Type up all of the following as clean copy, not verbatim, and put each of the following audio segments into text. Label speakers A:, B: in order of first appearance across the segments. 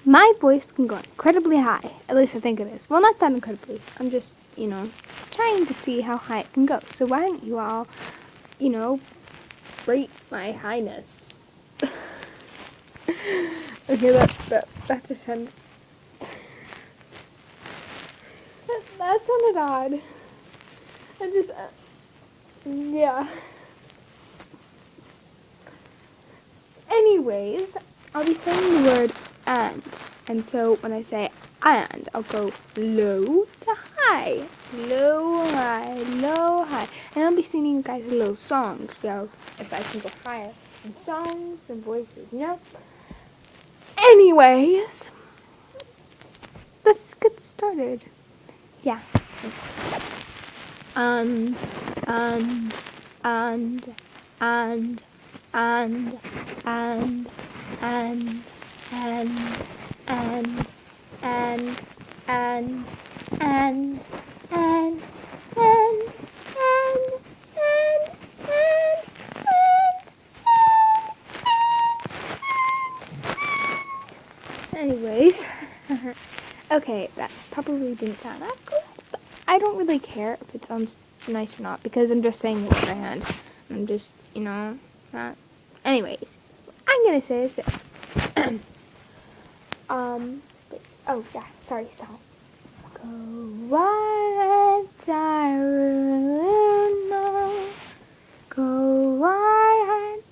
A: My voice can go incredibly high. At least I think it is. Well, not that incredibly. I'm just, trying to see how high it can go. So why don't you all, rate my highness? Okay, that just sounded... That sounded odd. I just... yeah. Anyways, I'll be saying the word and. And so when I say and, I'll go low to high. Low, high, low, high. And I'll be singing you guys a little song. So if I can go higher in songs and voices, Anyways, let's get started. Yeah. And, and, and, and, and, and, and, and, and, and, and, and, and, anyways, okay, that probably didn't sound that good, but I don't really care if it sounds nice or not, because I'm just saying it with my hand. I'm just, not. Anyways, what I'm gonna say is this. Oh yeah, sorry, song. Go wild no. Go wild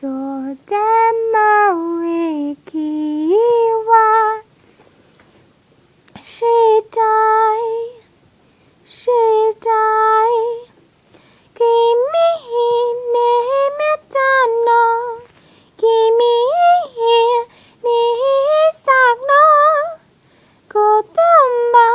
A: so demawikiwa. She died. Kimi ne metano. Kimi ni sagno. Go tumba